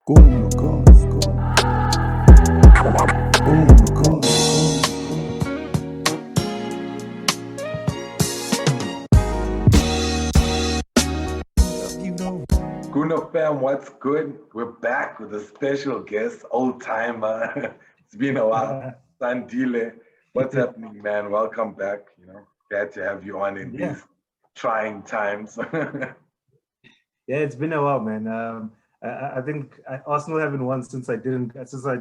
Go on the cars, go. Go on the cars, go. You know. Guna fam, what's good? We're back with a special guest, old timer. It's been a while. Sandile, what's happening, man? Welcome back. Glad to have you on in Yeah, these trying times. yeah, it's been a while, man. I think Arsenal haven't won since I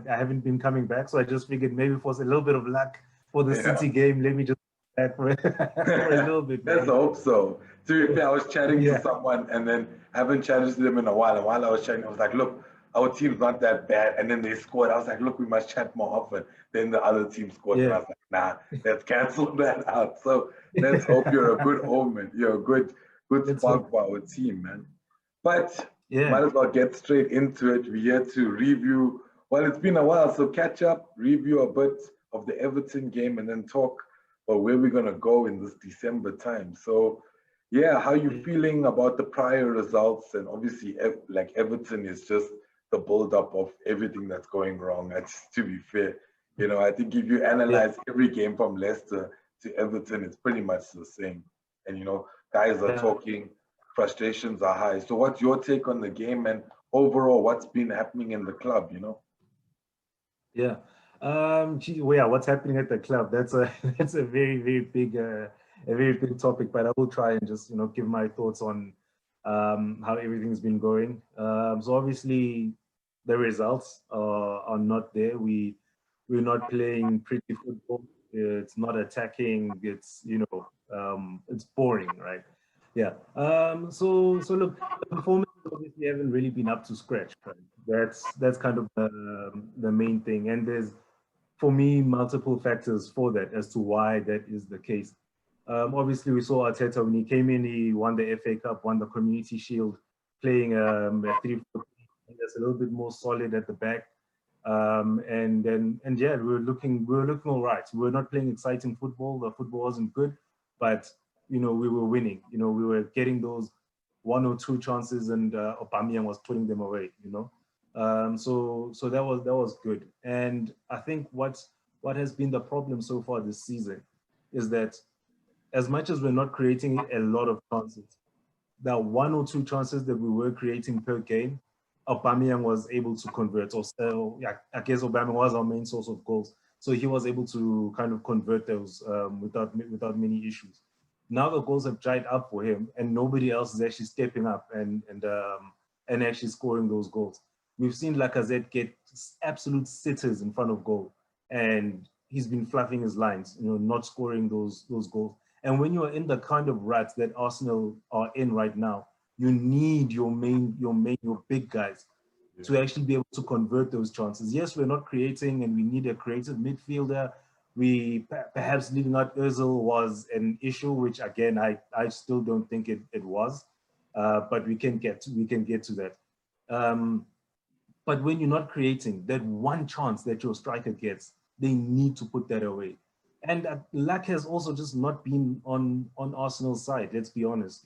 haven't been coming back. So I just figured maybe for a little bit of luck for the Yeah. City game, let me just back for, for a little bit, Let's man. hope so. To be fair, I was chatting to Yeah, someone and then I haven't chatted to them in a while. And while I was chatting, I was like, look, our team's not that bad. And then they scored. I was like, look, we must chat more often. Then the other team scored. And I yeah, was like, nah, let's cancel that out. So let's hope you're a good omen. You're a good let's spark hope. for our team, man. But Yeah, might as well get straight into it. We're here to review. Well, it's been a while, so catch up, review a bit of the Everton game, and then talk about where we're gonna go in this December time. So, yeah, how you feeling about the prior results? And obviously, like Everton is just the build-up of everything that's going wrong. That's to be fair. I think if you yeah, analyze every game from Leicester to Everton, it's pretty much the same. And guys are yeah. talking, frustrations are high. So what's your take on the game and overall what's been happening in the club? Yeah. Well, yeah, what's happening at the club? That's a that's a very big topic. But I will try and just give my thoughts on how everything's been going. So obviously, the results are not there. We're not playing pretty football. It's not attacking. It's boring, right? Yeah. So look, the performance obviously haven't really been up to scratch, right? That's kind of the main thing. And there's, for me, multiple factors for that as to why that is the case. Obviously, we saw Arteta when he came in, he won the FA Cup, won the Community Shield, playing a 3-4-3 that's a little bit more solid at the back. And yeah, we were looking all right. We were not playing exciting football. The football wasn't good, but we were winning. We were getting those one or two chances, and Aubameyang was putting them away. So that was good. And I think what has been the problem so far this season is that as much as we're not creating a lot of chances, the one or two chances that we were creating per game, Aubameyang was able to convert. Yeah, I guess Aubameyang was our main source of goals, so he was able to kind of convert those without many issues. Now the goals have dried up for him, and nobody else is actually stepping up and actually scoring those goals. We've seen Lacazette get absolute sitters in front of goal, and he's been fluffing his lines, not scoring those goals. And when you're in the kind of rut that Arsenal are in right now, you need your big guys to actually be able to convert those chances. Yes, we're not creating, and we need a creative midfielder. We perhaps leaving out Özil was an issue, which again I still don't think it was, but we can get to that. Um, but when you're not creating, that one chance that your striker gets, they need to put that away. And luck has also just not been on Arsenal's side. Let's be honest.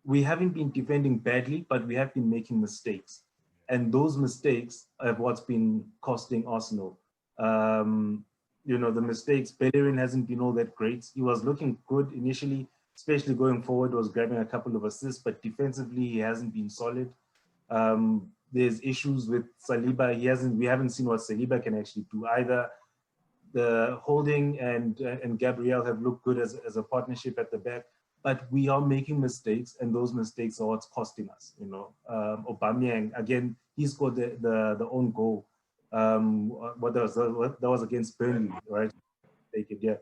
We haven't been defending badly, but we have been making mistakes, and those mistakes are what's been costing Arsenal. The mistakes. Bellerin hasn't been all that great. He was looking good initially, especially going forward. Was grabbing a couple of assists, but defensively he hasn't been solid. There's issues with Saliba. We haven't seen what Saliba can actually do either. The Holding and Gabriel have looked good as a partnership at the back, but we are making mistakes, and those mistakes are what's costing us. Aubameyang again, he scored the own goal. That was against Burnley, right? Take it, yeah.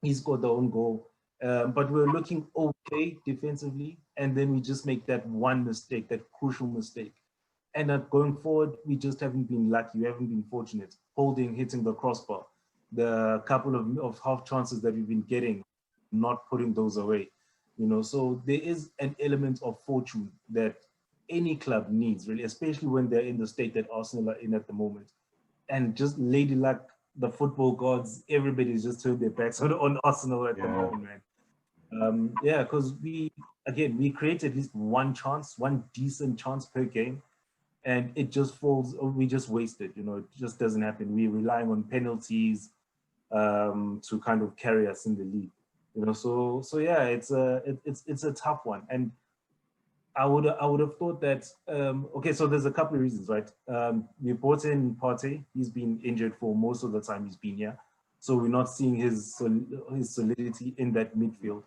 He scored the own goal, but we're looking okay defensively, and then we just make that one mistake, that crucial mistake. And going forward, we just haven't been lucky. We haven't been fortunate. Holding, hitting the crossbar, the couple of half chances that we've been getting, not putting those away. So there is an element of fortune that any club needs, really, especially when they're in the state that Arsenal are in at the moment. And just lady luck, the football gods, everybody's just turned their backs on Arsenal at the moment, man. Yeah, because we create at least one chance, one decent chance per game, and it just falls. We just waste it. It just doesn't happen. We're relying on penalties to kind of carry us in the league. So yeah, it's a tough one, and I would have thought that okay. So there's a couple of reasons, right? We brought in Partey. He's been injured for most of the time he's been here, so we're not seeing his solidity in that midfield,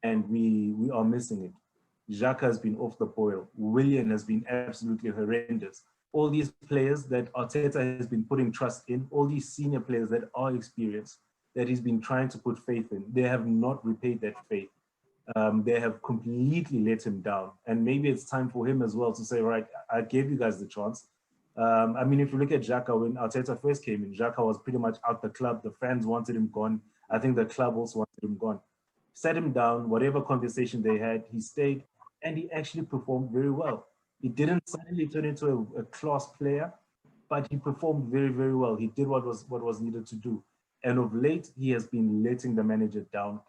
and we are missing it. Xhaka has been off the boil. Willian has been absolutely horrendous. All these players that Arteta has been putting trust in, all these senior players that are experienced, that he's been trying to put faith in, they have not repaid that faith. They have completely let him down. And maybe it's time for him as well to say, right, I gave you guys the chance. I mean, if you look at Xhaka, when Arteta first came in, Xhaka was pretty much out the club. The fans wanted him gone. I think the club also wanted him gone. Set him down, whatever conversation they had, he stayed, and he actually performed very well. He didn't suddenly turn into a class player, but he performed very, very well. He did what was needed to do. And of late, he has been letting the manager down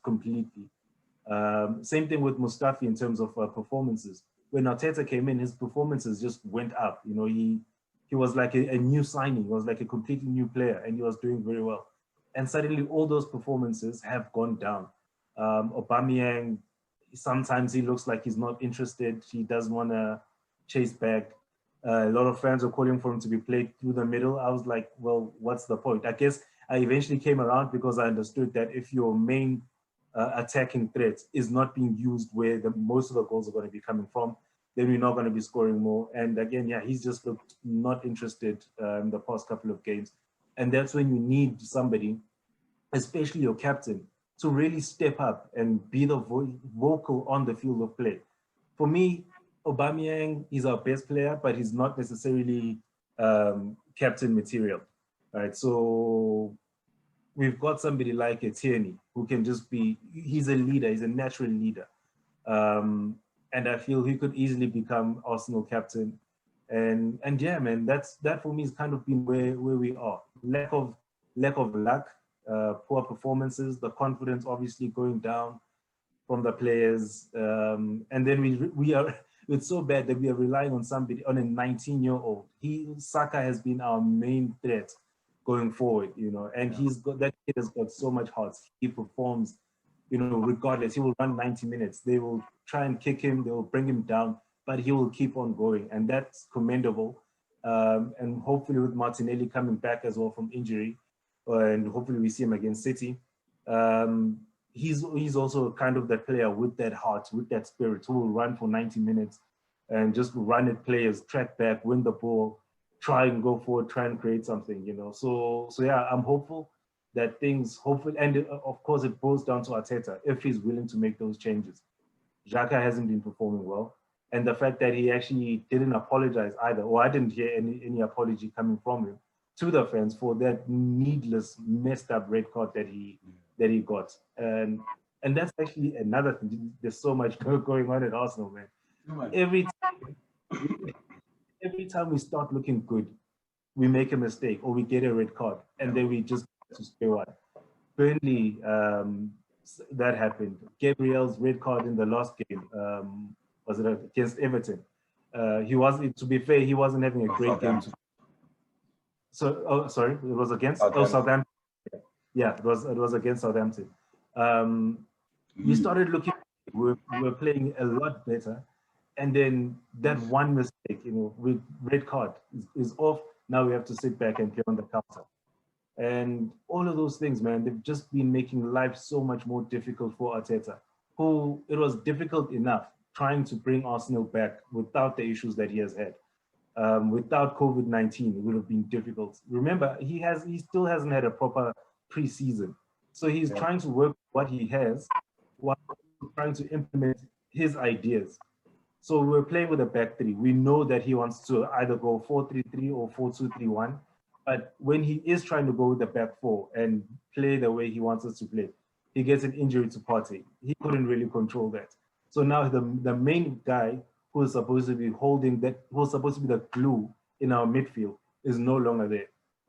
completely. Same thing with Mustafi in terms of performances. When Arteta came in, his performances just went up. He was like a new signing. He was like a completely new player, and he was doing very well. And suddenly, all those performances have gone down. Aubameyang, sometimes he looks like he's not interested. He doesn't want to chase back. A lot of fans are calling for him to be played through the middle. I was like, well, what's the point? I guess I eventually came around because I understood that if your main attacking threat is not being used where most of the goals are going to be coming from, then we're not going to be scoring more. And again, yeah, he's just looked not interested in the past couple of games. And that's when you need somebody, especially your captain, to really step up and be the vocal on the field of play. For me, Aubameyang is our best player, but he's not necessarily captain material, right? So we've got somebody like a Tierney who can just be, he's a leader, he's a natural leader. And I feel he could easily become Arsenal captain. And yeah, man, that for me has kind of been where we are. Lack of luck, poor performances, the confidence obviously going down from the players. And then we are, it's so bad that we are relying on somebody, on a 19-year-old. Saka has been our main threat going forward, and that kid has got so much heart. He performs, regardless. He will run 90 minutes. They will try and kick him. They will bring him down, but he will keep on going, and that's commendable. And hopefully with Martinelli coming back as well from injury, and hopefully we see him against City, he's also kind of that player with that heart, with that spirit, who will run for 90 minutes and just run at players, track back, win the ball, try and go forward, try and create something, So yeah, I'm hopeful that and of course it boils down to Arteta, if he's willing to make those changes. Xhaka hasn't been performing well. And the fact that he actually didn't apologize either, or I didn't hear any apology coming from him to the fans for that needless, messed up red card that he got. And that's actually another thing. There's so much going on at Arsenal, man. Every time we start looking good, we make a mistake or we get a red card, and then we just to square one. Burnley, that happened. Gabriel's red card in the last game, was it against Everton? He wasn't. To be fair, he wasn't having a great game. Sorry, it was against Southampton. Yeah, it was against Southampton. We started looking. We were playing a lot better. And then that one mistake, with red card is off. Now we have to sit back and play on the counter. And all of those things, man, they've just been making life so much more difficult for Arteta, who it was difficult enough trying to bring Arsenal back without the issues that he has had. Without COVID-19, it would have been difficult. Remember, he still hasn't had a proper preseason. So he's trying to work what he has while trying to implement his ideas. So we're playing with a back three. We know that he wants to either go 4-3-3 or 4-2-3-1. But when he is trying to go with the back four and play the way he wants us to play, he gets an injury to Partey. He couldn't really control that. So now the main guy who is supposed to be holding that, who's supposed to be the glue in our midfield, is no longer there.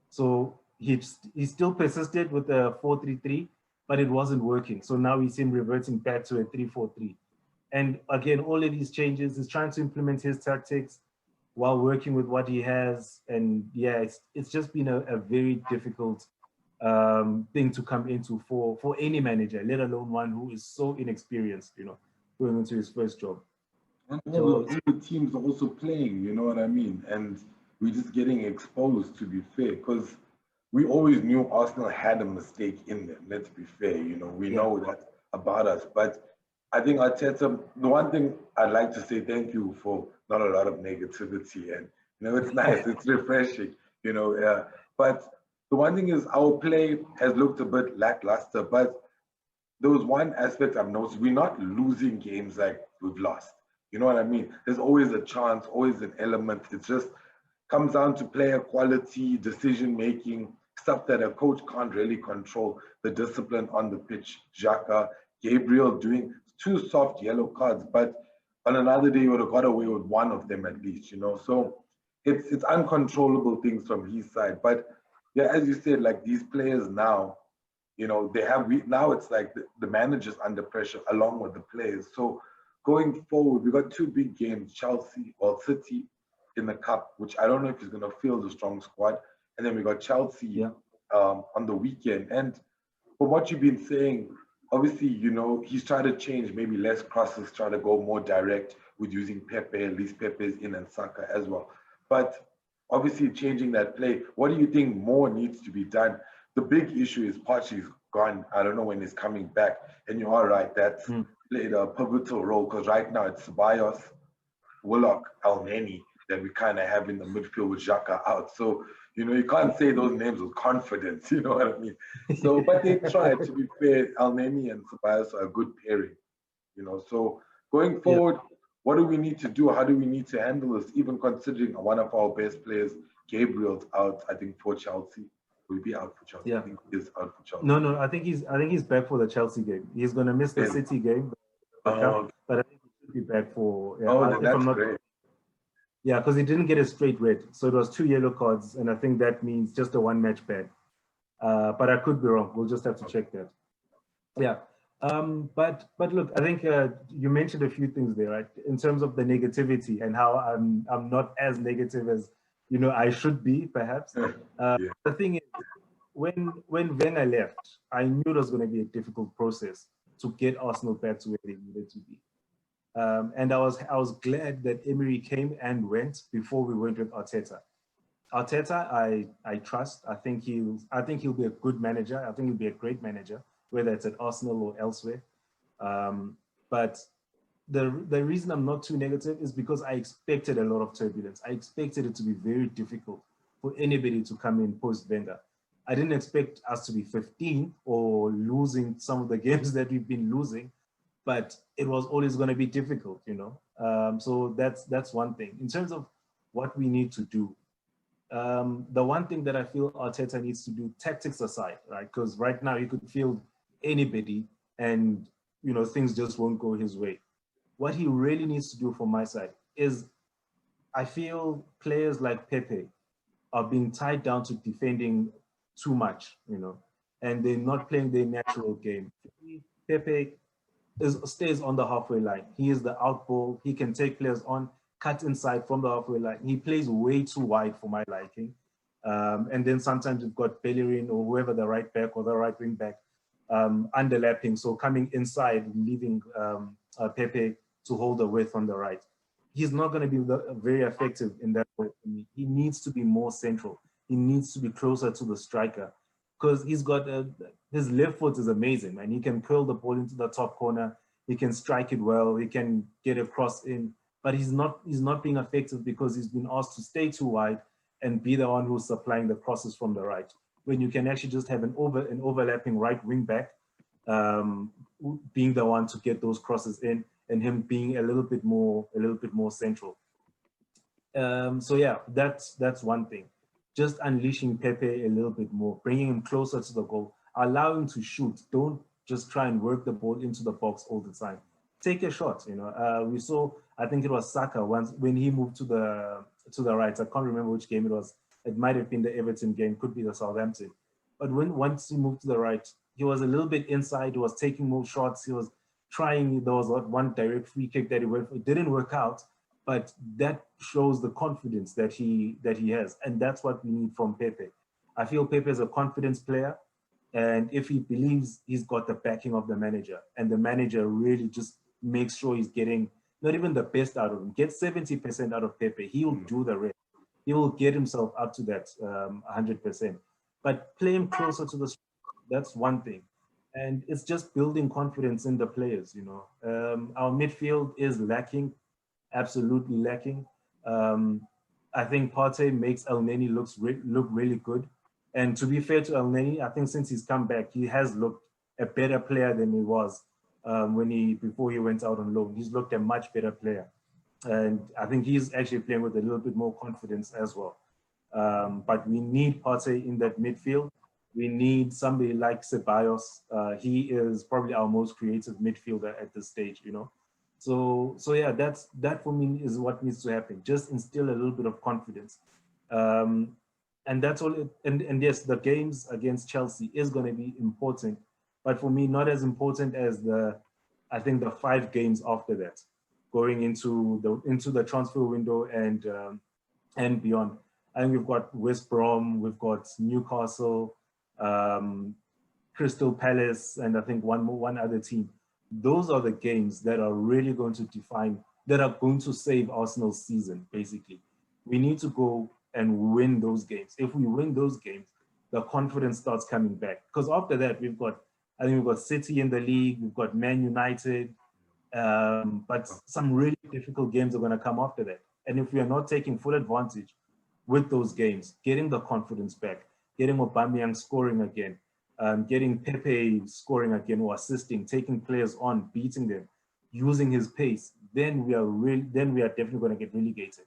So he still persisted with the 4-3-3, but it wasn't working. So now we see him reverting back to a 3-4-3. And again, all of these changes, he's trying to implement his tactics while working with what he has. And yeah, it's just been a very difficult thing to come into for any manager, let alone one who is so inexperienced, going into his first job. And So all the teams are also playing, you know what I mean? And we're just getting exposed, to be fair, because we always knew Arsenal had a mistake in them. Let's be fair, we yeah, know that about us. But I think Arteta, the one thing I'd like to say thank you for not a lot of negativity. And, it's nice, it's refreshing, but the one thing is our play has looked a bit lackluster, but there was one aspect I've noticed. We're not losing games like we've lost. You know what I mean? There's always a chance, always an element. It just comes down to player quality, decision making, stuff that a coach can't really control. The discipline on the pitch. Xhaka, Gabriel doing two soft yellow cards, but on another day you would have got away with one of them at least. So it's uncontrollable things from his side. But yeah, as you said, like these players now, now it's like the manager's under pressure along with the players. So going forward, we got two big games, Chelsea or City in the cup, which I don't know if he's going to field a strong squad. And then we got Chelsea yeah, on the weekend. And from what you've been saying, obviously, he's trying to change maybe less crosses, try to go more direct with using Pepe, at least Pepe's in and Saka as well. But obviously changing that play, what do you think more needs to be done? The big issue is Pachi's gone. I don't know when he's coming back. And you are right, that's played a pivotal role because right now it's Ceballos, Willock, Elneny that we kind of have in the midfield with Xhaka out. So, you can't say those names with confidence, you know what I mean? So, but they tried, to be fair. Elneny and Ceballos are a good pairing, So going forward, what do we need to do? How do we need to handle this? Even considering one of our best players, Gabriel's out, I think, for Chelsea. Will he be out for Chelsea? yeah. I think he is out for Chelsea. No, I think he's back for the Chelsea game. He's going to miss the Then, City game, the cup, but I think he should be back for. Yeah, then if that's I'm not, great. yeah, because he didn't get a straight red, so it was 2 yellow cards, and I think that means just a one match ban. But I could be wrong. We'll just have to check that. Yeah. But look, I think you mentioned a few things there, right? In terms of the negativity and how I'm not as negative as I should be, perhaps. Yeah. The thing is, when Wenger left, I knew it was going to be a difficult process to get Arsenal back to where they needed to be. And I was glad that Emery came and went before we went with Arteta. Arteta, I trust. I think he'll be a good manager. I think he'll be a great manager, whether it's at Arsenal or elsewhere. But the reason I'm not too negative is because I expected a lot of turbulence. I expected it to be very difficult for anybody to come in post-Wenger. I didn't expect us to be 15 or losing some of the games that we've been losing, but it was always going to be difficult, So that's one thing. In terms of what we need to do, the one thing that I feel Arteta needs to do, tactics aside, right? Because right now you could field anybody and, things just won't go his way. What he really needs to do from my side is I feel players like Pepe are being tied down to defending too much, and they're not playing their natural game. Pepe stays on the halfway line. He is the outball. He can take players on, cut inside from the halfway line. He plays way too wide for my liking. And then sometimes you've got Bellerin or whoever the right back or the right wing back underlapping. So coming inside, leaving Pepe to hold the width on the right. He's not going to be very effective in that way. He needs to be more central. He needs to be closer to the striker because he's got his left foot is amazing, man. He can curl the ball into the top corner. He can strike it well. He can get a cross in, but he's not being effective because he's been asked to stay too wide and be the one who's supplying the crosses from the right. When you can actually just have an overlapping right wing back being the one to get those crosses in, and him being a little bit more central. So yeah, that's one thing. Just unleashing Pepe a little bit more, bringing him closer to the goal, allow him to shoot. Don't just try and work the ball into the box all the time. Take a shot. We saw. I think it was Saka once when he moved to the right. I can't remember which game it was. It might have been the Everton game. Could be the Southampton. But once he moved to the right, he was a little bit inside. He was taking more shots. He was trying. There was one direct free kick that he went for. It didn't work out. but that shows the confidence that he has, and that's what we need from Pepe. I feel Pepe is a confidence player, and if he believes he's got the backing of the manager, and the manager really just makes sure he's getting not even the best out of him, get 70% out of Pepe, he will do the rest. He will get himself up to that 100%. But play him closer to the, that's one thing. And it's just building confidence in the players, you know. Our midfield is lacking, absolutely lacking. I think Partey makes El Neni look really good. And to be fair to El Neni, I think since he's come back, he has looked a better player than he was before he went out on loan. He's looked a much better player. And I think he's actually playing with a little bit more confidence as well. But we need Partey in that midfield. We need somebody like Ceballos. He is probably our most creative midfielder at this stage, you know. So yeah, that for me is what needs to happen. Just instill a little bit of confidence. And that's all. And yes, the games against Chelsea is going to be important, but for me, not as important as I think the 5 games after that, going into the transfer window and beyond. I think we've got West Brom, we've got Newcastle, Crystal Palace, and I think one other team. Those are the games that are really going to that are going to save Arsenal's season, basically. We need to go and win those games. If we win those games, the confidence starts coming back. Because after that, I think we've got City in the league, we've got Man United, but some really difficult games are going to come after that. And if we are not taking full advantage with those games, getting the confidence back, getting Aubameyang scoring again, getting Pepe scoring again or assisting, taking players on, beating them, using his pace, then we are definitely going to get relegated.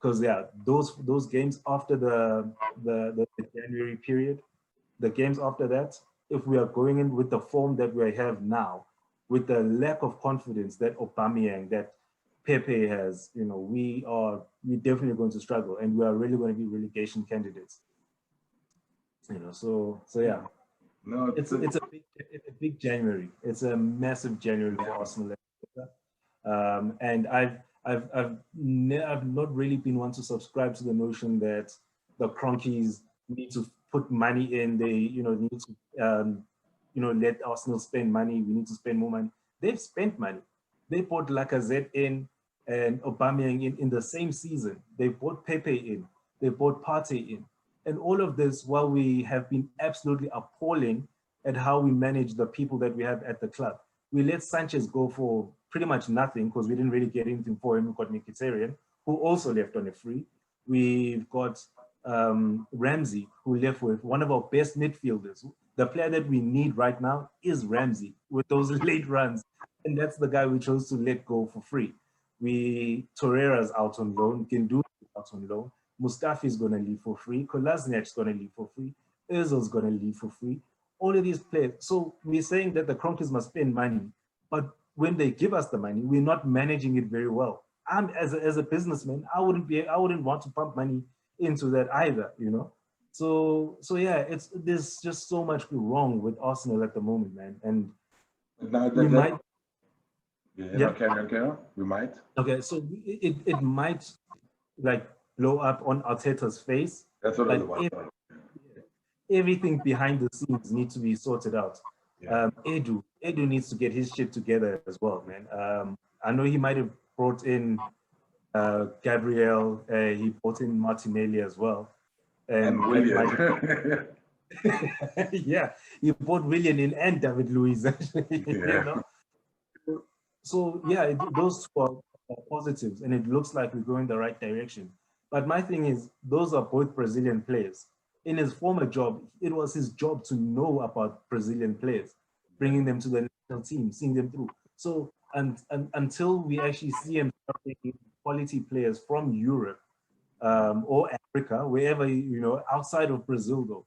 Because yeah, those games after the January period, the games after that, if we are going in with the form that we have now, with the lack of confidence that Aubameyang, that Pepe has, you know, we're definitely going to struggle, and we are really going to be relegation candidates. You know, so yeah. No, It's a big January. It's a massive January for Arsenal. And I've not really been one to subscribe to the notion that the Cronkies need to put money in. They need to let Arsenal spend money. We need to spend more money. They've spent money. They bought Lacazette in and Aubameyang in the same season. They bought Pepe in. They bought Partey in. And all of this while we have been absolutely appalling at how we manage the people that we have at the club. We let Sanchez go for pretty much nothing because we didn't really get anything for him. We got Mkhitaryan, who also left on a free. We've got Ramsey, who left with one of our best midfielders. The player that we need right now is Ramsey with those late runs. And that's the guy we chose to let go for free. Torreira's out on loan, Gindu out on loan. Mustafi's going to leave for free. Kolasinac going to leave for free. Özil's going to leave for free. All of these players. So we're saying that the Kroenkes must spend money, but when they give us the money, we're not managing it very well. As a businessman, I wouldn't want to pump money into that either, you know. So yeah, there's just so much wrong with Arsenal at the moment, man. And we might. Yeah. Carry on. We might. Okay, so it might like blow up on Arteta's face. That's what I was about. Everything behind the scenes needs to be sorted out. Yeah. Edu needs to get his shit together as well, man. I know he might have brought in Gabriel. He brought in Martinelli as well. And Willian. Yeah, he brought Willian in and David Luiz, actually. Yeah. You know? So yeah, those two are positives, and it looks like we're going the right direction. But my thing is, those are both Brazilian players. In his former job, it was his job to know about Brazilian players, bringing them to the national team, seeing them through. So until we actually see him taking quality players from Europe or Africa, wherever, you know, outside of Brazil, though,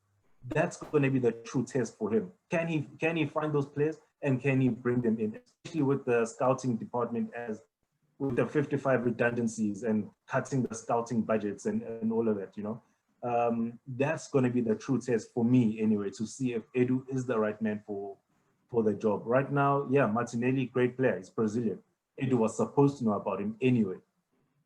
that's going to be the true test for him. Can he find those players, and can he bring them in, especially with the scouting department with the 55 redundancies and cutting the scouting budgets and all of that, you know. That's going to be the true test for me anyway, to see if Edu is the right man for the job. Right now, yeah, Martinelli, great player, he's Brazilian. Edu was supposed to know about him anyway.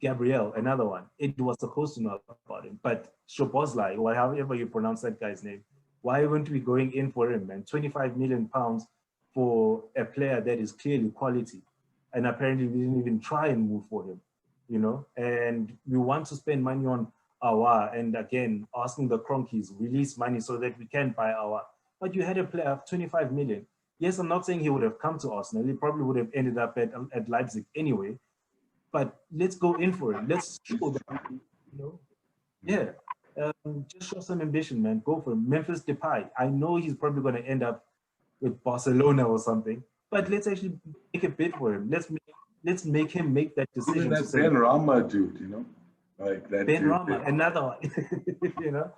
Gabriel, another one. It was supposed to know about him, but Shobozlai, or however you pronounce that guy's name, why weren't we going in for him, man? 25 million pounds for a player that is clearly quality. And apparently we didn't even try and move for him, you know? And we want to spend money on Awa, and again, asking the Cronkies, release money so that we can buy Awa. But you had a player of 25 million. Yes, I'm not saying he would have come to Arsenal. He probably would have ended up at Leipzig anyway. But let's go in for it. Let's show that, you know, yeah. Just show some ambition, man. Go for it. Memphis Depay. I know he's probably going to end up with Barcelona or something, but let's actually make a bid for him. Let's make him make that Even decision. that Ben Rama dude, you know, like that. Ben dude, Rama, another one, you know.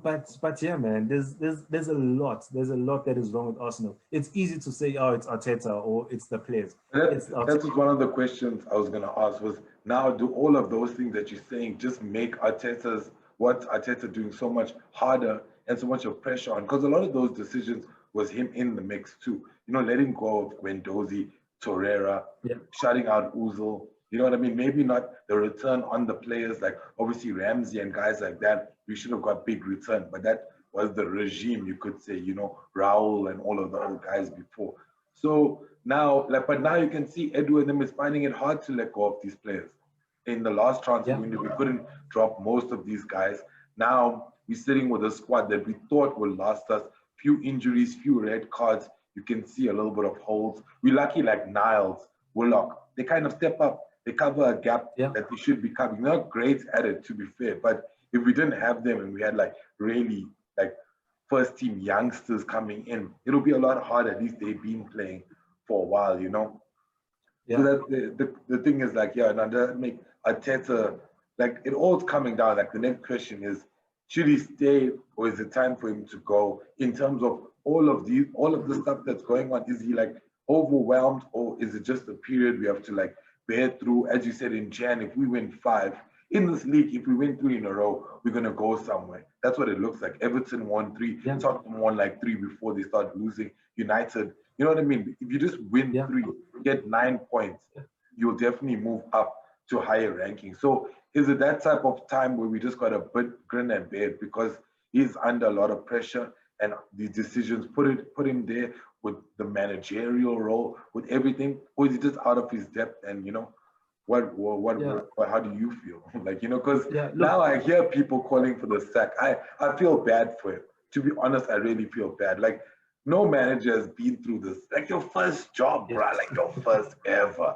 But yeah, man, there's a lot that is wrong with Arsenal. It's easy to say, oh, it's Arteta or it's the players. That's one of the questions I was gonna ask was, now do all of those things that you're saying just make what Arteta doing so much harder and so much of pressure on? Because a lot of those decisions was him in the mix too. You know, letting go of Guendouzi, Torreira, shutting out Ozil. You know what I mean? Maybe not the return on the players, like obviously Ramsey and guys like that. We should have got big return, but that was the regime, you could say, you know, Raul and all of the old guys before. So now, but now you can see Edu and them is finding it hard to let go of these players. In the last transfer window, we couldn't drop most of these guys. Now we're sitting with a squad that we thought would last us. Few injuries, few red cards. You can see a little bit of holes. We're lucky like Niles, Willock. They kind of step up. They cover a gap that they should be covering. They're not great at it, to be fair. But if we didn't have them and we had like really like first team youngsters coming in, it'll be a lot harder. At least they've been playing for a while, you know. So that the thing is like, now that make Arteta, like it all's coming down. Like the next question is, should he stay or is it time for him to go? In terms of all of the stuff that's going on, is he like overwhelmed or is it just a period we have to like bear through? As you said in Jan, if we win 5 in this league, if we win 3 in a row, we're gonna go somewhere. That's what it looks like. Everton won 3, Tottenham won like 3 before they start losing. United, you know what I mean? If you just win 3, get 9 points, you'll definitely move up to higher rankings. So is it that type of time where we just got to grin and bear it because he's under a lot of pressure and these decisions put him there with the managerial role, with everything, or is he just out of his depth? And you know, how do you feel? Like, you know, because now I hear people calling for the sack. I feel bad for him. To be honest, I really feel bad. Like, no manager has been through this. Like your first job, bro. Like your first ever,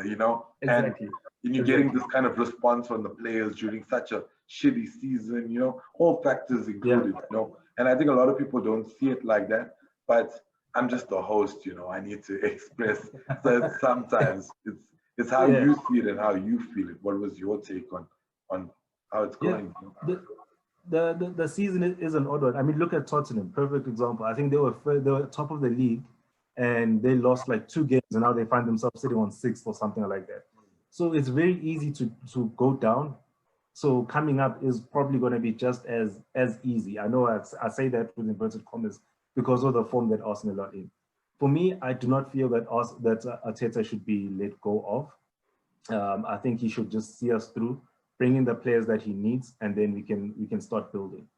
you know? Exactly. And you're getting this kind of response from the players during such a shitty season, you know, all factors included, you know. And I think a lot of people don't see it like that, but I'm just the host, you know. I need to express that sometimes it's how you see it and how you feel it. What was your take on how it's going? The season is an odd one. I mean, look at Tottenham, perfect example. I think they were top of the league and they lost like 2 games and now they find themselves sitting on 6th or something like that. So it's very easy to go down. So coming up is probably going to be just as easy. I know I say that with inverted commas because of the form that Arsenal are in. For me, I do not feel that Arteta should be let go of. I think he should just see us through, bring in the players that he needs, and then we can start building.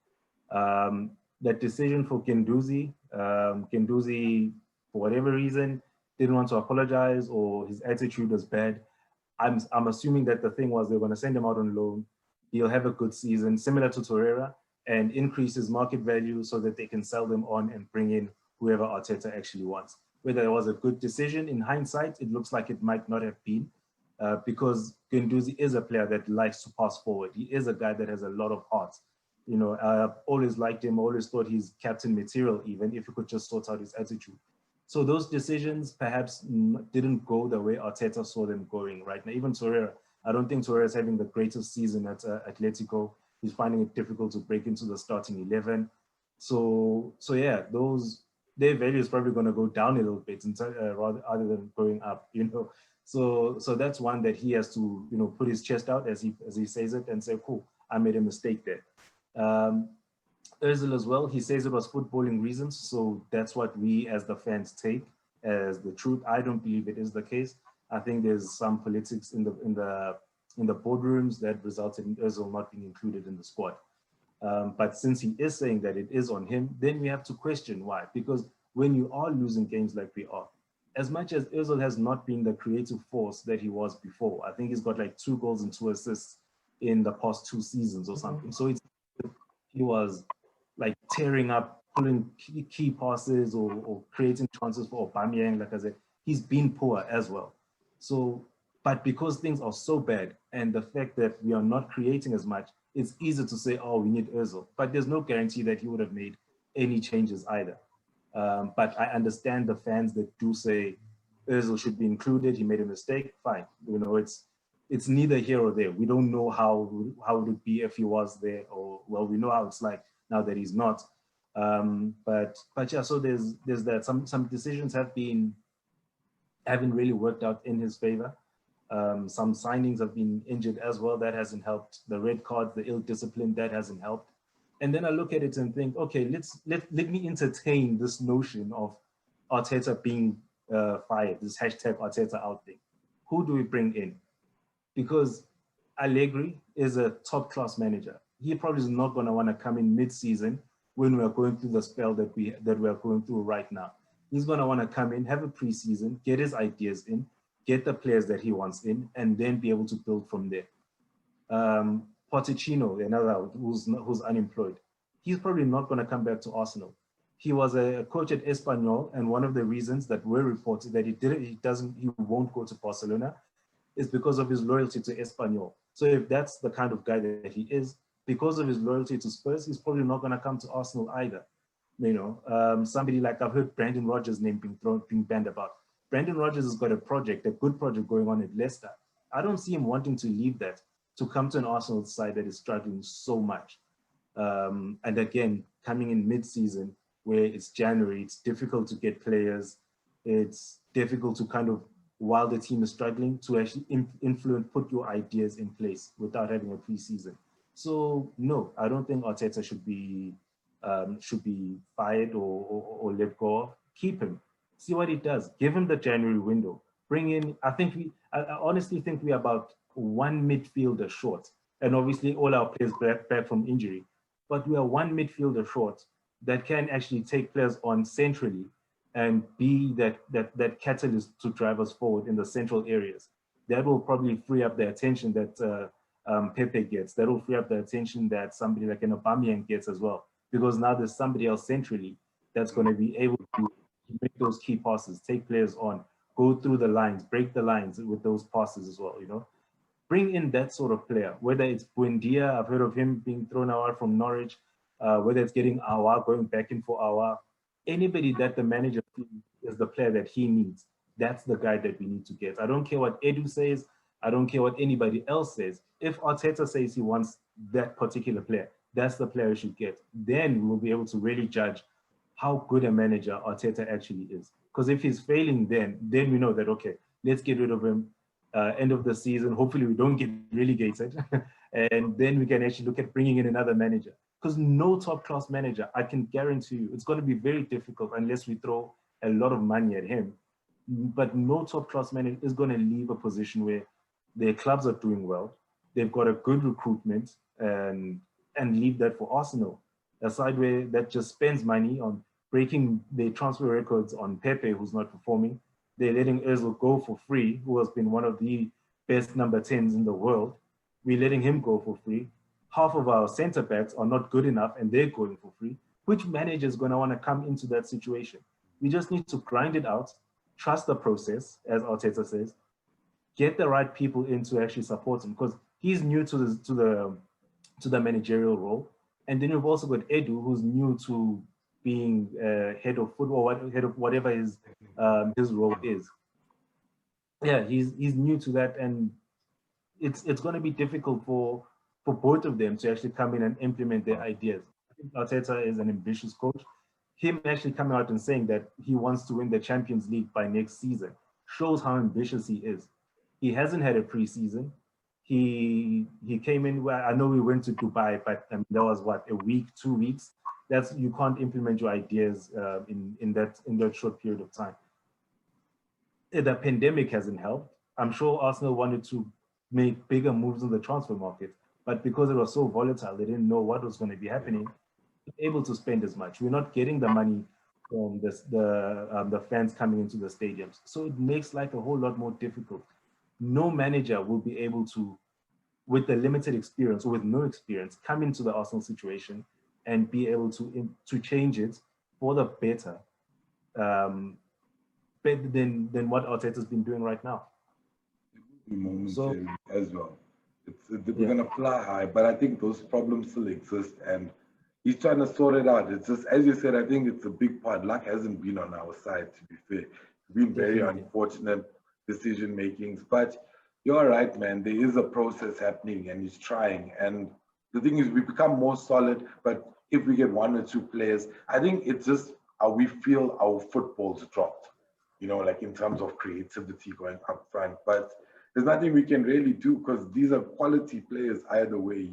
That decision for Guendouzi, for whatever reason, didn't want to apologize or his attitude was bad. I'm assuming that the thing was they're going to send him out on loan. He'll have a good season, similar to Torreira, and increase his market value so that they can sell them on and bring in whoever Arteta actually wants. Whether it was a good decision in hindsight, it looks like it might not have been, because Guendouzi is a player that likes to pass forward. He is a guy that has a lot of heart. You know, I've always liked him, always thought he's captain material, even if he could just sort out his attitude. So those decisions perhaps didn't go the way Arteta saw them going right now. Even Torreira, I don't think Torreira is having the greatest season at Atletico. He's finding it difficult to break into the starting 11. So yeah, their value is probably going to go down a little bit rather than going up, you know. So that's one that he has to, you know, put his chest out as he says it and say, cool, I made a mistake there. Ozil as well, he says it was footballing reasons, so that's what we as the fans take as the truth. I don't believe it is the case. I think there's some politics in the in the boardrooms that resulted in Ozil not being included in the squad. But since he is saying that it is on him, then we have to question why. Because when you are losing games like we are, as much as Ozil has not been the creative force that he was before, I think he's got like 2 goals and 2 assists in the past 2 seasons or something. So he was like tearing up, pulling key passes or creating chances for Aubameyang. Like I said, he's been poor as well. So, but because things are so bad and the fact that we are not creating as much, it's easy to say, oh, we need Ozil. But there's no guarantee that he would have made any changes either. But I understand the fans that do say Ozil should be included. He made a mistake. Fine. You know, it's neither here or there. We don't know how it would be if he was there, or well, we know how it's like now that he's not. But yeah, so there's that. Some decisions haven't really worked out in his favor. Some signings have been injured as well. That hasn't helped. The red cards, the ill discipline, that hasn't helped. And then I look at it and think, okay, let me entertain this notion of Arteta being fired, this hashtag Arteta out thing. Who do we bring in? Because Allegri is a top-class manager. He probably is not going to want to come in mid-season when we are going through the spell that we are going through right now. He's going to want to come in, have a preseason, get his ideas in, get the players that he wants in, and then be able to build from there. Pochettino, another who's unemployed, he's probably not going to come back to Arsenal. He was a coach at Espanyol, and one of the reasons that were reported that he won't go to Barcelona is because of his loyalty to Espanyol. So if that's the kind of guy that he is, because of his loyalty to Spurs, he's probably not going to come to Arsenal either. You know, somebody like I've heard Brendan Rodgers' name being banned about. Brendan Rodgers has got a good project going on at Leicester. I don't see him wanting to leave that to come to an Arsenal side that is struggling so much. And again, coming in mid-season where it's January, it's difficult to get players. It's difficult to kind of, while the team is struggling, to actually put your ideas in place without having a preseason. So no, I don't think Arteta should be fired or let go of. Keep him. See what he does. Give him the January window. Bring in, I honestly think we're about 1 midfielder short. And obviously all our players back from injury. But we are 1 midfielder short that can actually take players on centrally and be that catalyst to drive us forward in the central areas. That will probably free up the attention that Pepe gets. That will free up the attention that somebody like an Aubameyang gets as well. Because now there's somebody else centrally that's going to be able to make those key passes, take players on, go through the lines, break the lines with those passes as well, you know. Bring in that sort of player, whether it's Buendia, I've heard of him being thrown out from Norwich, whether it's getting Awa, going back in for Awa, anybody that the manager is the player that he needs, that's the guy that we need to get. I don't care what Edu says, I don't care what anybody else says. If Arteta says he wants that particular player, that's the player we should get. Then we'll be able to really judge how good a manager Arteta actually is. Because if he's failing then we know that, okay, let's get rid of him. End of the season, hopefully we don't get relegated. And then we can actually look at bringing in another manager. Because no top-class manager, I can guarantee you, it's going to be very difficult unless we throw a lot of money at him. But no top-class manager is going to leave a position where their clubs are doing well, they've got a good recruitment, and leave that for Arsenal. A side where that just spends money on breaking their transfer records on Pepe, who's not performing. They're letting Ozil go for free, who has been one of the best number 10s in the world. We're letting him go for free. Half of our center backs are not good enough and they're going for free. Which manager is going to want to come into that situation? We just need to grind it out, trust the process, as Arteta says, get the right people in to actually support him, because he's new to the managerial role. And then you've also got Edu, who's new to being head of football, head of whatever his role is. Yeah, he's new to that, and it's going to be difficult for both of them to actually come in and implement their ideas. I think Arteta is an ambitious coach. Him actually coming out and saying that he wants to win the Champions League by next season shows how ambitious he is. He hasn't had a preseason. He came in where, I know we went to Dubai, but that was what, a week, 2 weeks. You can't implement your ideas in that short period of time. The pandemic hasn't helped. I'm sure Arsenal wanted to make bigger moves in the transfer market. But because it was so volatile, they didn't know what was going to be happening, able to spend as much. We're not getting the money from the fans coming into the stadiums. So it makes life a whole lot more difficult. No manager will be able to, with the limited experience or with no experience, come into the Arsenal situation and be able to change it for the better, better than what Arteta's been doing right now. So Momentary as well. We're yeah, gonna fly high, but I think those problems still exist, and he's trying to sort it out. It's just as you said, I think it's a big part. Luck hasn't been on our side, to be fair. It's been very definitely. unfortunate decision makings, but you're right, man. There is a process happening, and he's trying. And the thing is, we become more solid. But if we get one or two players, I think it's just how we feel our football's dropped. Like in terms of creativity going up front, but there's nothing we can really do because these are quality players either way.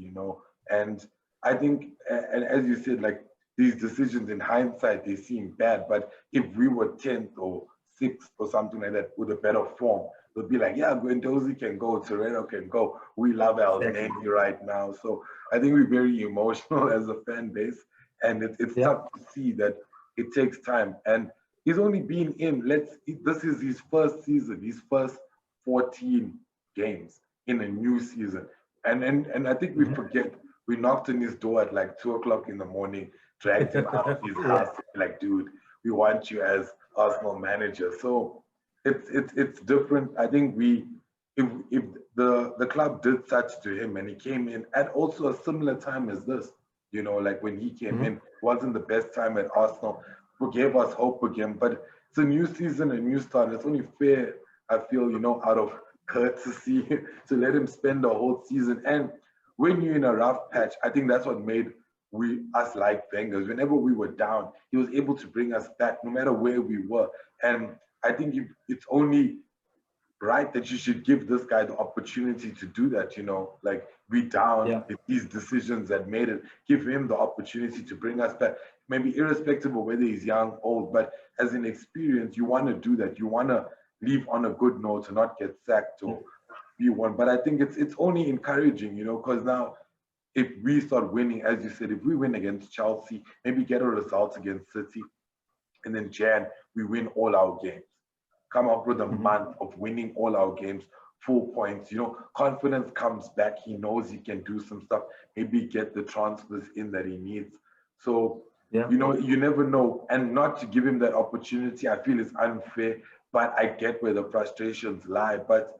And I think, and as you said, like these decisions in hindsight, they seem bad, but if we were 10th or 6th or something like that with a better form, they'll be like, yeah, Guendouzi can go, Torreira can go. We love El Exactly. Neni right now. So I think we're very emotional as a fan base, and it's Yeah. tough to see that it takes time. And he's only been in, this is his first season, his first 14 games in a new season. And I think we forget we knocked on his door at like 2 o'clock in the morning, dragged him out of his Yeah. house, like, dude, we want you as Arsenal manager. So it's different. I think if the club did such to him and he came in at also a similar time as this, like when he came in, wasn't the best time at Arsenal, who gave us hope again. But it's a new season, a new start. It's only fair, I feel, out of courtesy to let him spend the whole season. And when you're in a rough patch, I think that's what made us like Wenger. Whenever we were down, he was able to bring us back no matter where we were. And I think it's only right that you should give this guy the opportunity to do that. Like we down Yeah. these decisions that made it, give him the opportunity to bring us back, maybe irrespective of whether he's young, old, but as an experience, you want to do that. You want to leave on a good note to not get sacked or be one. But I think it's only encouraging, because now if we start winning, as you said, if we win against Chelsea, maybe get a result against City, and then Jan, we win all our games. Come up with a month of winning all our games, 4 points. Confidence comes back. He knows he can do some stuff. Maybe get the transfers in that he needs. So, Yeah. you never know. And not to give him that opportunity, I feel it's unfair, but I get where the frustrations lie. But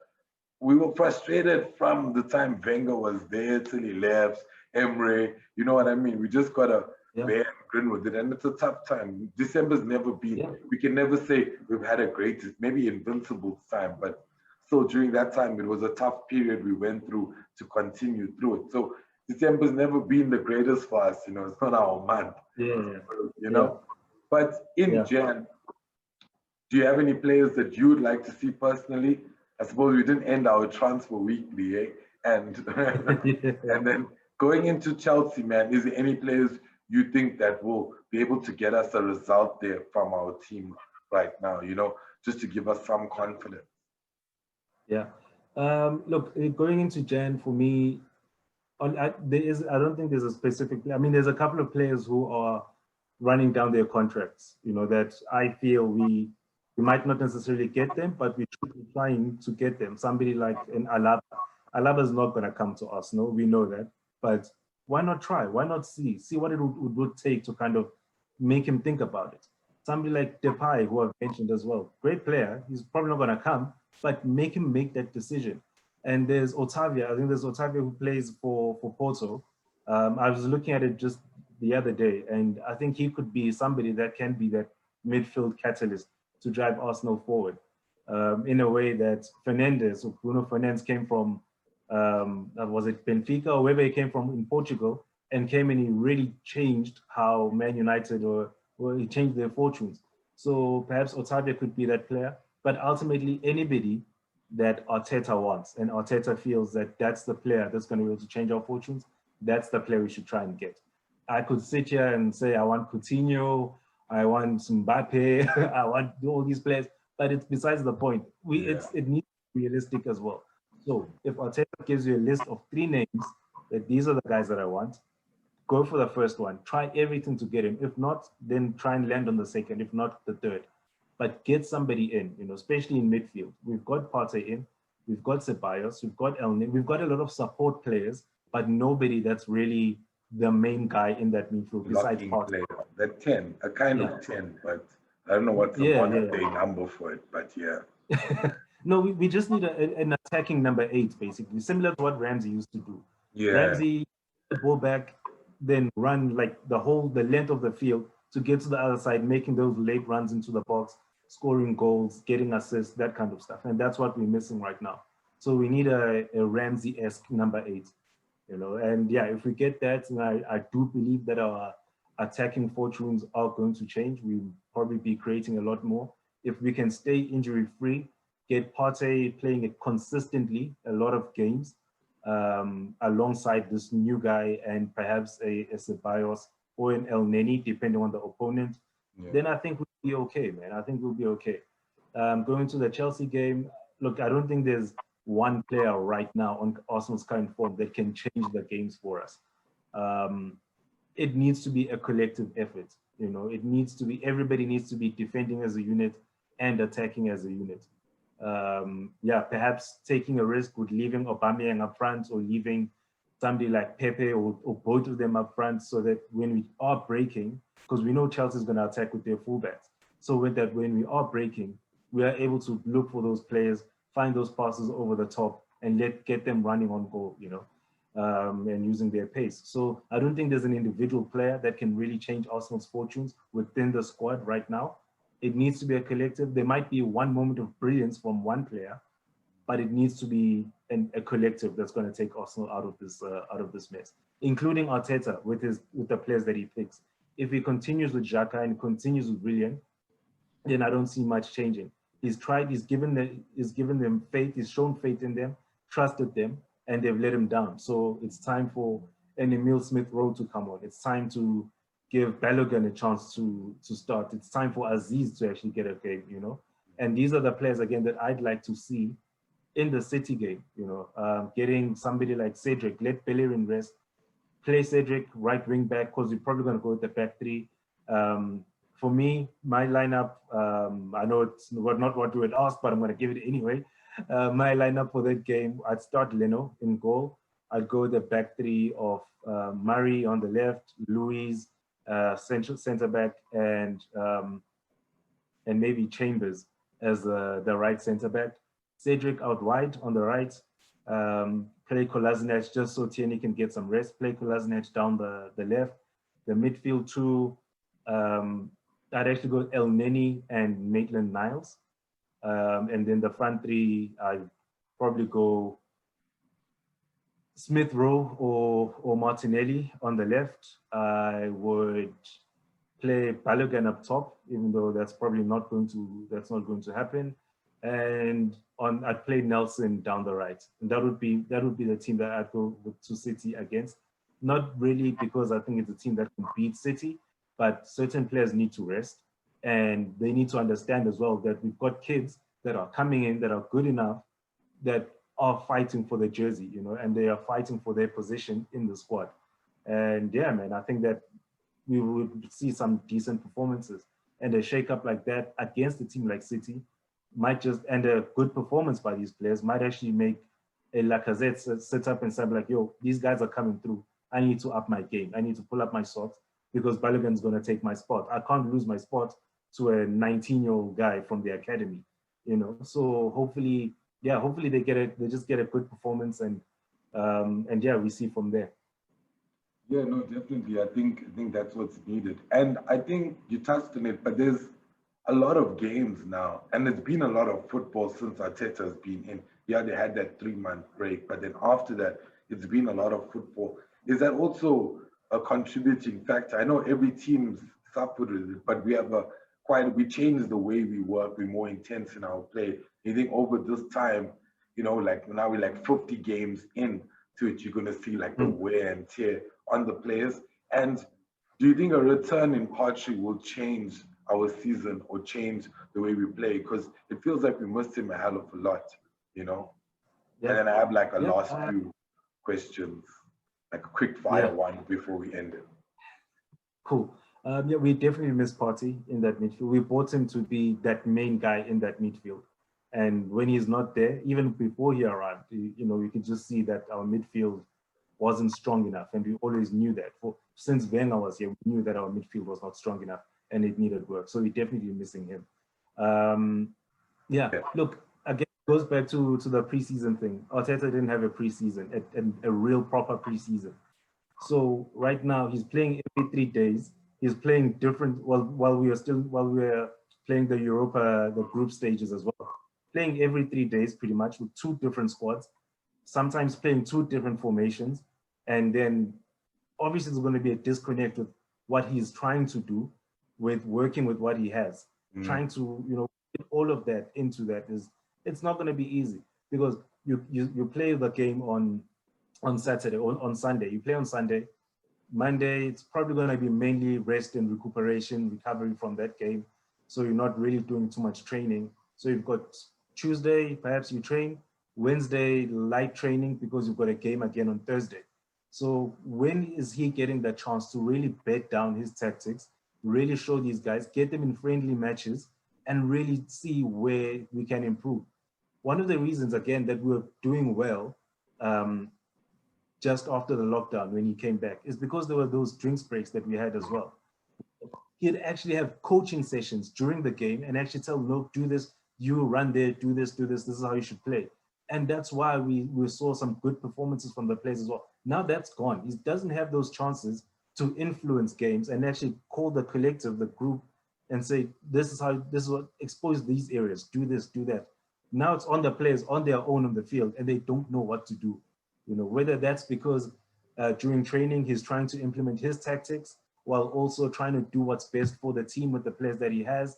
we were frustrated from the time Wenger was there till he left, Emre, you know what I mean? We just got to Yeah. bear and grin with it. And it's a tough time. December's never been, Yeah. we can never say we've had a great, maybe invincible time, but still during that time, it was a tough period we went through to continue through it. So December's never been the greatest for us, it's not our month, Yeah. you Yeah. know? But in Yeah. Jan, do you have any players that you'd like to see personally? I suppose we didn't end our transfer weekly, eh? And and then going into Chelsea, man, is there any players you think that will be able to get us a result there from our team right now? Just to give us some confidence. Yeah. Look, going into Jan for me, I don't think there's a specific. I mean, there's a couple of players who are running down their contracts. That I feel we might not necessarily get them, but we should be trying to get them. Somebody like an Alaba. Alaba's not going to come to Arsenal. We know that, but why not try? Why not see what it would take to kind of make him think about it? Somebody like Depay, who I've mentioned as well, great player. He's probably not going to come, but make him make that decision. And there's Otavia. I think there's Otavia who plays for Porto. I was looking at it just the other day, and I think he could be somebody that can be that midfield catalyst to drive Arsenal forward in a way that Bruno Fernandes came from, was it Benfica or wherever he came from in Portugal, and came and he really changed how Man United or he changed their fortunes. So perhaps Otavia could be that player, but ultimately anybody that Arteta wants, and Arteta feels that that's the player that's going to be able to change our fortunes, that's the player we should try and get. I could sit here and say, I want Coutinho, I want Mbappe, I want all these players, but it's besides the point. It needs to be realistic as well. So if Arteta gives you a list of 3 names, that these are the guys that I want, go for the first one. Try everything to get him. If not, then try and land on the second. If not, the third. But get somebody in, especially in midfield. We've got Partey in. We've got Ceballos. We've got Elneny. We've got a lot of support players, but nobody that's really the main guy in that midfield besides Locking Partey. player. That 10, a kind Yeah. of 10, but I don't know what's the Yeah, modern day number for it, but yeah. No, we just need an attacking number 8, basically, similar to what Ramsey used to do. Yeah. Ramsey, ball back, then run like the length of the field to get to the other side, making those late runs into the box, scoring goals, getting assists, that kind of stuff. And that's what we're missing right now. So we need a Ramsey-esque number 8, And yeah, if we get that, and I do believe that our attacking fortunes are going to change. We'll probably be creating a lot more. If we can stay injury-free, get Partey playing it consistently, a lot of games, alongside this new guy and perhaps a Ceballos or an Elneny, depending on the opponent, then I think we'll be okay, man. I think we'll be okay. Going to the Chelsea game, look, I don't think there's one player right now on Arsenal's current form that can change the games for us. It needs to be a collective effort. It needs to be, everybody needs to be defending as a unit and attacking as a unit. Perhaps taking a risk with leaving Aubameyang up front or leaving somebody like Pepe or both of them up front, so that when we are breaking, because we know Chelsea is going to attack with their fullbacks, so with that, when we are breaking, we are able to look for those players, find those passes over the top, and get them running on goal, and using their pace. So I don't think there's an individual player that can really change Arsenal's fortunes within the squad right now. It needs to be a collective. There might be one moment of brilliance from one player, but it needs to be a collective that's going to take Arsenal out of this mess, including Arteta with the players that he picks. If he continues with Xhaka and continues with Willian, then I don't see much changing. He's given them faith, he's shown faith in them, trusted them, and they've let him down. So it's time for an Emile Smith-Rowe to come on. It's time to give Balogun a chance to start. It's time for Aziz to actually get a game, And these are the players, again, that I'd like to see in the City game, getting somebody like Cedric, let Bellerin rest, play Cedric right wing back, because we're probably going to go with the back 3. For me, my lineup, I know it's not what you would ask, but I'm going to give it anyway. My lineup for that game, I'd start Leno in goal. I'd go with the back 3 of Murray on the left, Luiz, centre back, and maybe Chambers as the right centre back. Cedric out wide on the right. Play Kolasinac just so Tierney can get some rest. Play Kolasinac down the left. The midfield 2, I'd actually go Elneny and Maitland-Niles. And then the front 3, I'd probably go Smith-Rowe or Martinelli on the left. I would play Balogun up top, even though that's probably not going to happen. And I'd play Nelson down the right. And that would be the team that I'd go to City against. Not really because I think it's a team that can beat City, but certain players need to rest. And they need to understand as well that we've got kids that are coming in that are good enough, that are fighting for the jersey, and they are fighting for their position in the squad. And yeah, man, I think that we would see some decent performances. And a shake-up like that against a team like City and a good performance by these players might actually make a Lacazette sit up and say like, yo, these guys are coming through. I need to up my game. I need to pull up my socks because Balogun's going to take my spot. I can't lose my spot to a 19-year-old guy from the academy, So hopefully they just get a good performance and we see from there. Yeah, no, definitely. I think that's what's needed. And I think you touched on it, but there's a lot of games now, and there's been a lot of football since Arteta has been in. Yeah, they had that 3-month break, but then after that, it's been a lot of football. Is that also a contributing factor? I know every team's suffered with it, but we changed the way we work. We're more intense in our play. I think over this time, like now we're like 50 games in to it, you're going to see like the wear and tear on the players. And do you think a return in Partey will change our season or change the way we play? Because it feels like we missed him a hell of a lot, And Yeah. then I have like a Yeah. last few questions, like a quick fire Yeah. one before we end it. Cool. Yeah, we definitely missed Partey in that midfield. We bought him to be that main guy in that midfield. And when he's not there, even before he arrived, you could just see that our midfield wasn't strong enough. And we always knew that. Since Wenger was here, we knew that our midfield was not strong enough and it needed work. So we're definitely missing him. Yeah, look, again, it goes back to the preseason thing. Arteta didn't have a preseason, a real proper preseason. So right now he's playing every 3 days. He's playing different while we were playing the group stages as well. Playing every 3 days pretty much with 2 different squads, sometimes playing 2 different formations. And then obviously there's going to be a disconnect with what he's trying to do with working with what he has. Trying to, get all of that into that it's not going to be easy because you play the game on Saturday or on Sunday. You play on Sunday. Monday, it's probably going to be mainly rest and recuperation, recovery from that game. So you're not really doing too much training. So you've got Tuesday, perhaps you train. Wednesday, light training because you've got a game again on Thursday. So when is he getting the chance to really bed down his tactics, really show these guys, get them in friendly matches, and really see where we can improve? One of the reasons, again, that we're doing well just after the lockdown when he came back is because there were those drinks breaks that we had as well. He'd actually have coaching sessions during the game and actually tell, no, do this, you run there, do this, this is how you should play. And that's why we saw some good performances from the players as well. Now that's gone. He doesn't have those chances to influence games and actually call the collective, the group, and say, this is what, expose these areas, do this, do that. Now it's on the players on their own on the field and they don't know what to do. Whether that's because during training, he's trying to implement his tactics while also trying to do what's best for the team with the players that he has.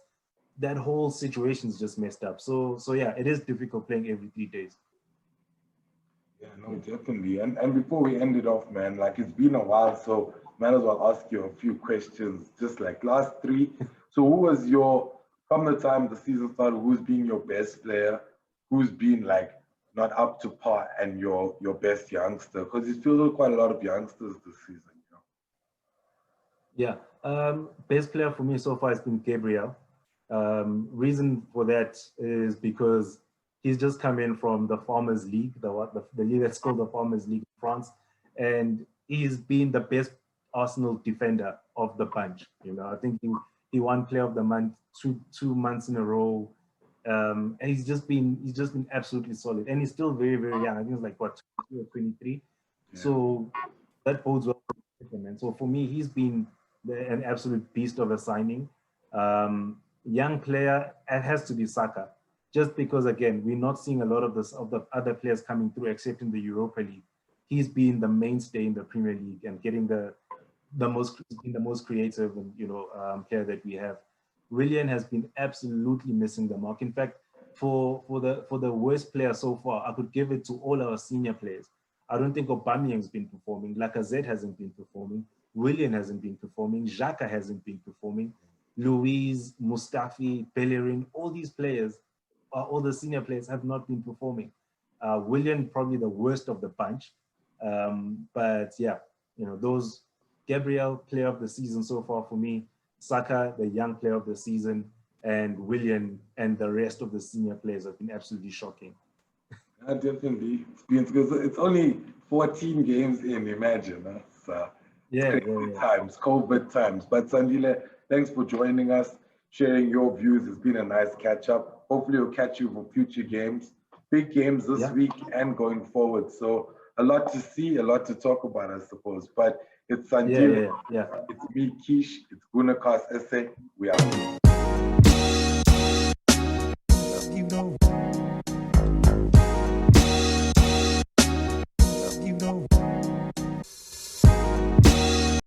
That whole situation is just messed up. So yeah, it is difficult playing every 3 days. Yeah, no, definitely. And before we end it off, man, like it's been a while, so might as well ask you a few questions, just like last 3. So who was from the time the season started, who's been your best player? Who's been like not up to par and your best youngster? Because he's filled with quite a lot of youngsters this season, Yeah, best player for me so far has been Gabriel. Reason for that is because he's just come in from the Farmers League, the league that's called the Farmers League in France, and he's been the best Arsenal defender of the bunch. I think he won Player of the Month two months in a row. And he's just been absolutely solid, and he's still very, very young. I think he's like 22 or 23. Yeah. So that bodes well for him. And so for me, he's been an absolute beast of a signing. Young player, it has to be Saka, just because again we're not seeing a lot of the other players coming through, except in the Europa League. He's been the mainstay in the Premier League and getting the most creative and player that we have. Willian has been absolutely missing the mark. In fact, for the worst player so far, I could give it to all our senior players. I don't think Aubameyang's been performing. Lacazette hasn't been performing. Willian hasn't been performing. Xhaka hasn't been performing. Luiz, Mustafi, Bellerin, all these players, all the senior players have not been performing. Willian probably the worst of the bunch. But yeah, those Gabriel player of the season so far for me, Saka, the young player of the season, and Willian and the rest of the senior players have been absolutely shocking. Definitely. Because it's only 14 games in, imagine. Times, COVID times. But Sandile, thanks for joining us, sharing your views. It's been a nice catch up. Hopefully we'll catch you for future games, big games this week and going forward. So a lot to see, a lot to talk about, I suppose. But it's Sandile. Yeah. It's me, Kish. It's Gunakas Ese. We are.